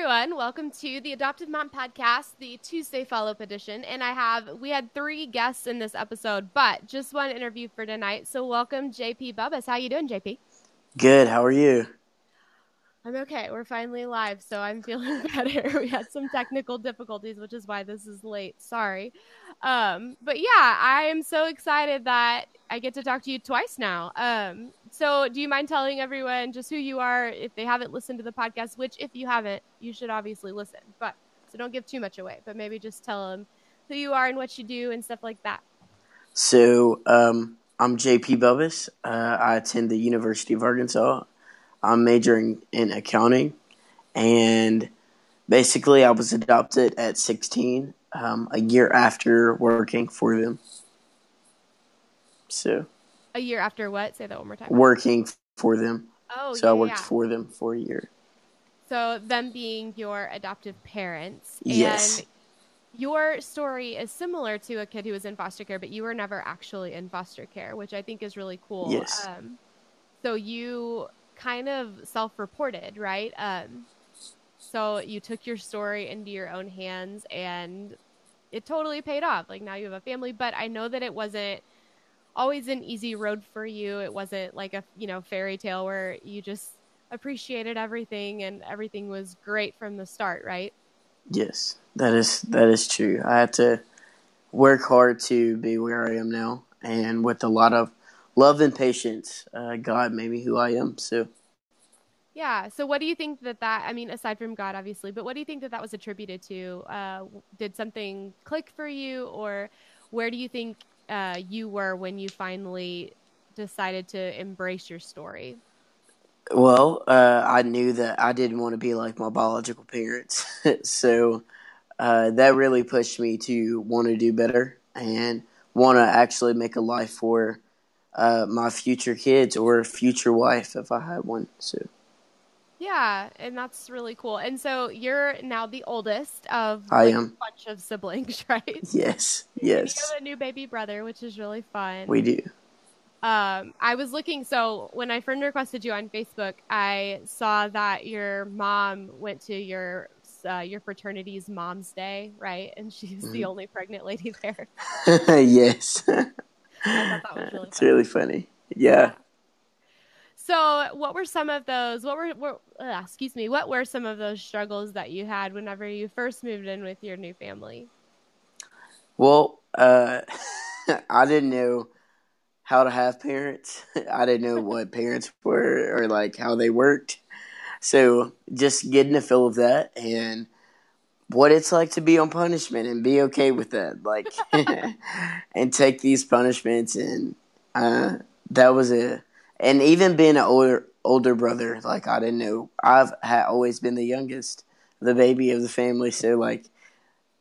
everyone. Welcome to the Adopted Mom Podcast, the Tuesday follow-up edition. And we had 3 guests in this episode, but just one interview for tonight. So welcome, JP Bubbus. How you doing, JP? Good. How are you? I'm okay. We're finally live, so I'm feeling better. We had some technical difficulties, which is why this is late. Sorry. But yeah, I am so excited that I get to talk to you twice now. So do you mind telling everyone just who you are if they haven't listened to the podcast, which if you haven't, you should obviously listen, so don't give too much away, but maybe just tell them who you are and what you do and stuff like that. So, I'm JP Bubbus. I attend the University of Arkansas. I'm majoring in accounting, and basically I was adopted at 16, a year after working for them. So, A year after what? Say that one more time. working for them. Oh, So yeah, I worked yeah. for them for a year. So them being your adoptive parents. Yes. And your story is similar to a kid who was in foster care, but you were never actually in foster care, which I think is really cool. Yes. So you kind of self-reported, right? So you took your story into your own hands and it totally paid off. Like now you have a family, but I know that it wasn't always an easy road for you. It wasn't like a, fairy tale where you just appreciated everything and everything was great from the start, right? Yes. That is true. I had to work hard to be where I am now, and with a lot of love and patience, God made me who I am. So, Yeah. So what do you think I mean, aside from God, obviously, but what do you think that was attributed to? Did something click for you, or where do you think you were when you finally decided to embrace your story? well, I knew that I didn't want to be like my biological parents, so that really pushed me to want to do better and want to actually make a life for my future kids or future wife if I had one. So Yeah, and that's really cool. And so you're now the oldest of I like a am. bunch of siblings, right? Yes, And you yes, have a new baby brother, which is really fun. we do. I was looking, so when I friend requested you on Facebook, I saw that your mom went to your fraternity's Mom's Day, right? And she's the Mhm. only pregnant lady there. Yes, I thought that was really it's funny. really funny. Yeah. Yeah. So, what were some of those? Excuse me. What were some of those struggles that you had whenever you first moved in with your new family? Well, I didn't know how to have parents. I didn't know what parents were or like how they worked. So just getting a feel of that and what it's like to be on punishment and be okay with that, like, and take these punishments and that was and even being an older brother, like I didn't know I've always been the youngest, the baby of the family, so like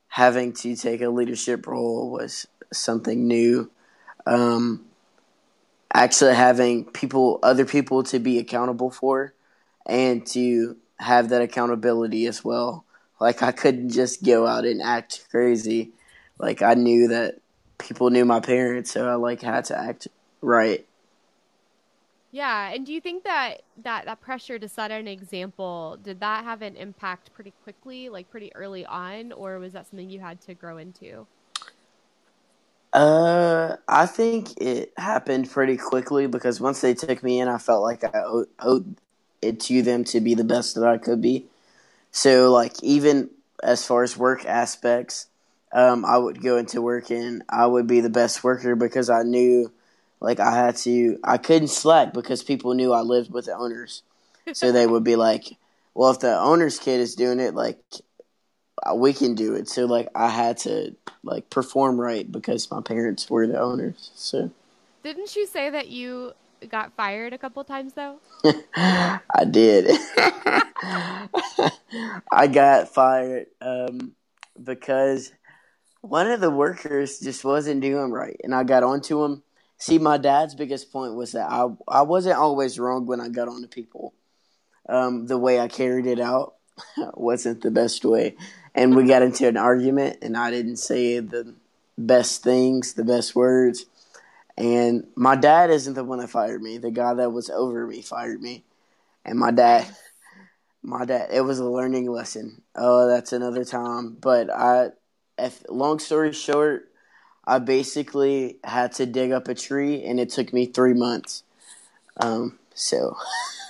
having to take a leadership role was something new. Um, Actually having other people to be accountable for and to have that accountability as well. Like I couldn't just go out and act crazy. Like I knew that people knew my parents, so I like had to act right. Yeah, and do you think that pressure to set an example, did that have an impact pretty quickly, like pretty early on, or was that something you had to grow into? I think it happened pretty quickly because once they took me in, I felt like I owed it to them to be the best that I could be. So, like, even as far as work aspects, I would go into work and I would be the best worker because I knew, like, I couldn't slack because people knew I lived with the owners. So they would be like, well, if the owner's kid is doing it, like, we can do it. So, like, I had to, like, perform right because my parents were the owners. So, Didn't you say that you got fired a couple times though? I did. I got fired because one of the workers just wasn't doing right, and I got onto him. See, my dad's biggest point was that I wasn't always wrong when I got onto people. The way I carried it out wasn't the best way, and we got into an argument, and I didn't say the best things, the best words. And my dad isn't the one that fired me. The guy that was over me fired me. And my dad, Nice. My dad. It was a learning lesson. Oh, that's another time. But long story short, I basically had to dig up a tree, and it took me 3 months. So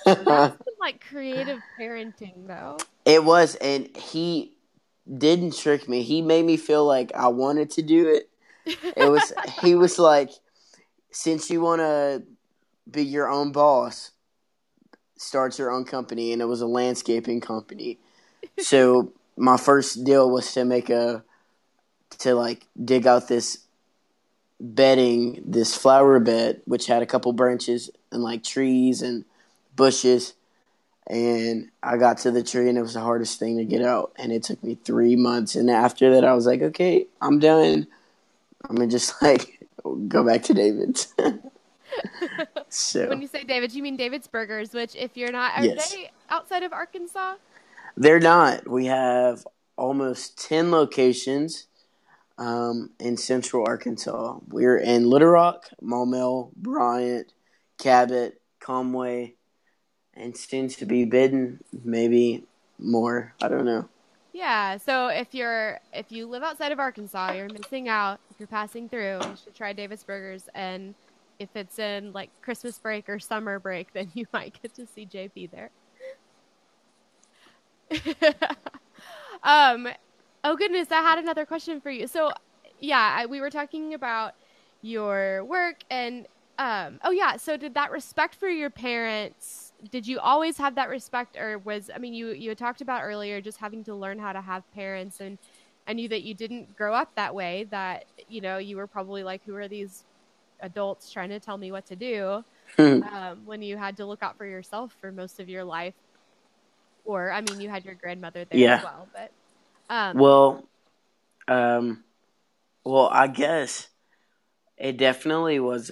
That's some, like, creative parenting, though. it was, and he didn't trick me. He made me feel like I wanted to do it. He was like, since you want to be your own boss, start your own company, and it was a landscaping company. So my first deal was to like dig out this flower bed, which had a couple branches and like trees and bushes. And I got to the tree, and it was the hardest thing to get out. And it took me 3 months. And after that, I was like, okay, I'm done. I'm going to just like go back to David's. When So, you say David's, you mean David's Burgers, which, if you're not, are yes. they outside of Arkansas? They're not. We have almost 10 locations in Central Arkansas. We're in Little Rock, Maumelle, Bryant, Cabot, Conway, and soon to be Bidden, maybe more. I don't know. Yeah, so if you live outside of Arkansas, you're missing out. If you're passing through, you should try Davis Burgers. And if it's in like Christmas break or summer break, then you might get to see JP there. um, oh goodness, I had another question for you. So, yeah, we were talking about your work and oh yeah, so did that respect for your parents, did you always have that respect, or was, I mean, you had talked about earlier just having to learn how to have parents, and I knew that you didn't grow up that way, that, you were probably like, who are these adults trying to tell me what to do, when you had to look out for yourself for most of your life. Or, I mean, you had your grandmother there as Yeah. well, but um, Well, um, I guess it definitely was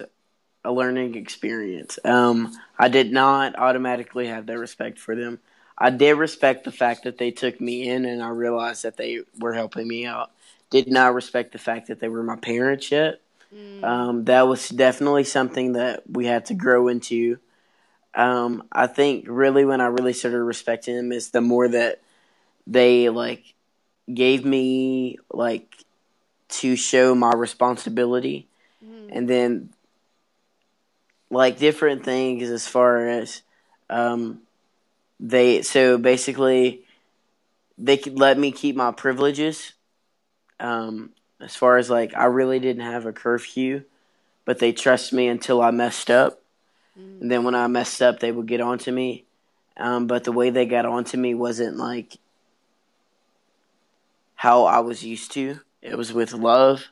a learning experience. I did not automatically have that respect for them. I did respect the fact that they took me in, and I realized that they were helping me out. Did not respect the fact that they were my parents yet. mm, That was definitely something that we had to grow into. I think really when I really started respecting them is the more that they like gave me like to show my responsibility, mm, and then like different things as far as um, they so basically they could let me keep my privileges. As far as like I really didn't have a curfew, but they trust me until I messed up, and mm, then when I messed up, they would get on to me. But the way they got on to me wasn't like how I was used to. It was with love,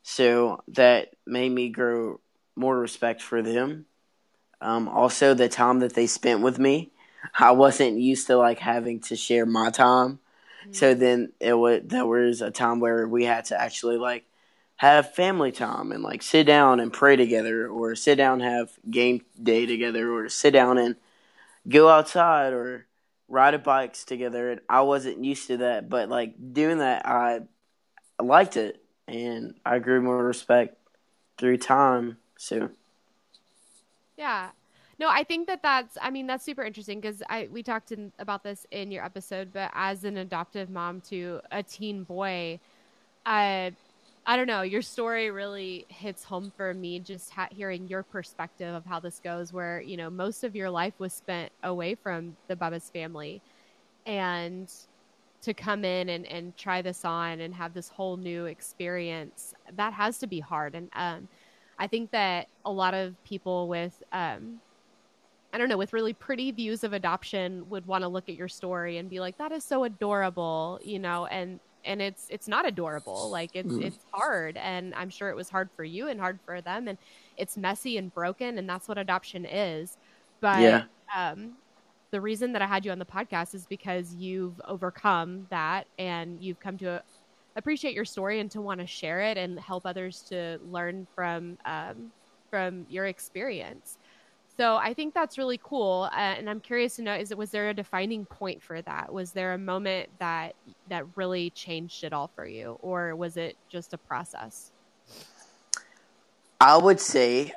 so that made me grow more respect for them. Also, the time that they spent with me, I wasn't used to like having to share my time. So mm. then there was a time where we had to actually like have family time and like sit down and pray together, or sit down and have game day together, or sit down and go outside or ride bikes together. And I wasn't used to that, but like doing that, I liked it, and I grew more respect through time. So Yeah. No, I think that that's, I mean, that's super interesting because we talked about this in your episode, but as an adoptive mom to a teen boy, I, I don't know, your story really hits home for me, just hearing your perspective of how this goes, where, most of your life was spent away from the Bubbus family, and to come in and try this on and have this whole new experience, that has to be hard. And I think that a lot of people with I don't know, with really pretty views of adoption would want to look at your story and be like, that is so adorable, and it's not adorable. Like, mm, it's hard, and I'm sure it was hard for you and hard for them, and it's messy and broken, and that's what adoption is. But yeah, the reason that I had you on the podcast is because you've overcome that, and you've come to appreciate your story and to want to share it and help others to learn from your experience. So I think that's really cool, and I'm curious to know: was there a defining point for that? Was there a moment that really changed it all for you, or was it just a process? I would say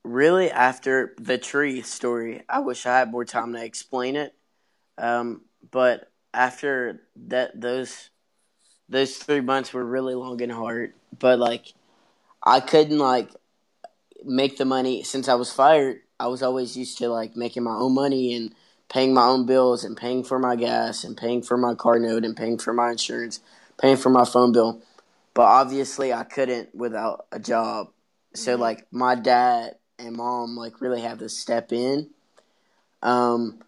really, after the tree story, I wish I had more time to explain it. But after that, those 3 months were really long and hard. But like, I couldn't like make the money since I was fired. I was always used to like making my own money and paying my own bills and paying for my gas and paying for my car note and paying for my insurance, paying for my phone bill. But obviously, I couldn't without a job. So Mm-hmm. like, my dad and mom like really had to step in. Um,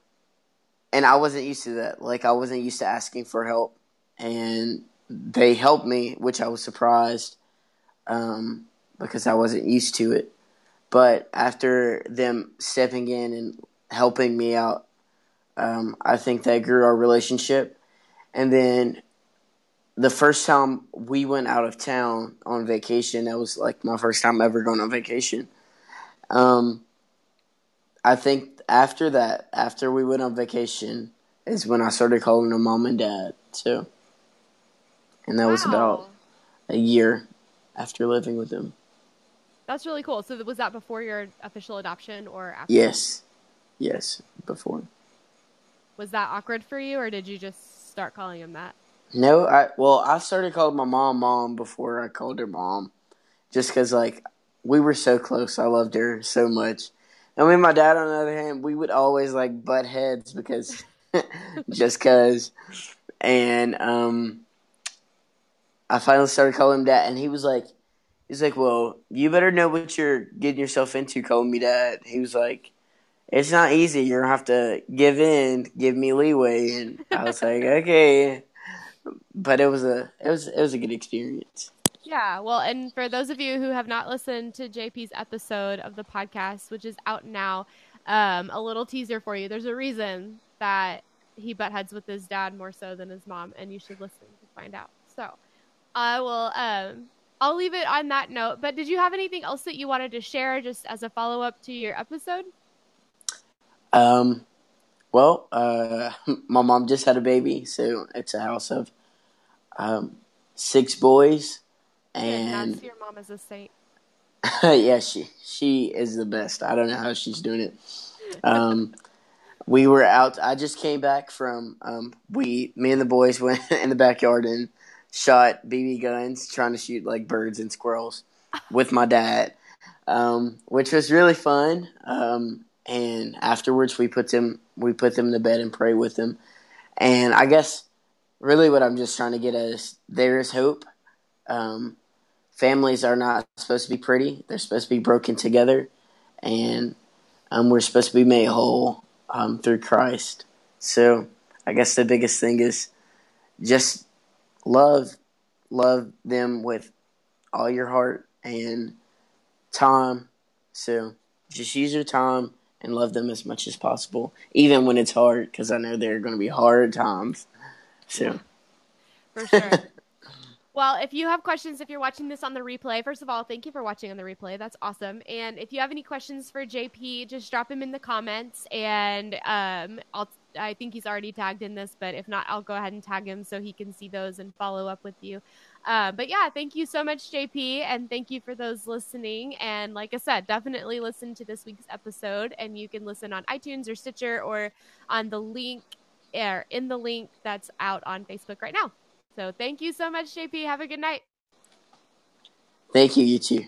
and I wasn't used to that. Like, I wasn't used to asking for help, and they helped me, which I was surprised, because I wasn't used to it. But after them stepping in and helping me out, I think that grew our relationship. And then the first time we went out of town on vacation, that was like my first time ever going on vacation. Um, I think after that, after we went on vacation, is when I started calling them mom and dad too. And that was about Wow. a year after living with them. That's really cool. So was that before your official adoption or after? Yes, yes, before. Was that awkward for you, or did you just start calling him that? No, I started calling my mom mom before I called her mom, just because like we were so close. I loved her so much. And me and my dad, on the other hand, we would always like butt heads because just because. And I finally started calling him dad, and he's like, well, you better know what you're getting yourself into calling me dad. He was like, it's not easy. You're gonna have to give in, give me leeway. And I was like, okay. But it was a good experience. Yeah, well, and for those of you who have not listened to JP's episode of the podcast, which is out now, a little teaser for you. There's a reason that he butt heads with his dad more so than his mom, and you should listen to find out. So I will, I'll leave it on that note. But did you have anything else that you wanted to share just as a follow up to your episode? Um, well, my mom just had a baby, so it's a house of um, 6 boys, Goodness, and your mom is a saint. yeah, she is the best. I don't know how she's doing it. Um, we were out. I just came back from me and the boys went in the backyard and shot BB guns, trying to shoot like birds and squirrels with my dad, which was really fun. And afterwards, we put them to bed and pray with them. And I guess really what I'm just trying to get at is there is hope. Um, Families are not supposed to be pretty; they're supposed to be broken together, and we're supposed to be made whole through Christ. So I guess the biggest thing is just love, love them with all your heart and time. So just use your time and love them as much as possible, even when it's hard, because I know there are going to be hard times. Yeah, So for sure. Well, if you have questions, if you're watching this on the replay, first of all, thank you for watching on the replay. That's awesome. And if you have any questions for JP, just drop them in the comments, and I think he's already tagged in this, but if not, I'll go ahead and tag him so he can see those and follow up with you. But yeah, thank you so much, JP, and thank you for those listening. And like I said, definitely listen to this week's episode, and you can listen on iTunes or Stitcher or on the link or in the link that's out on Facebook right now. So thank you so much, JP. Have a good night. thank you, you too.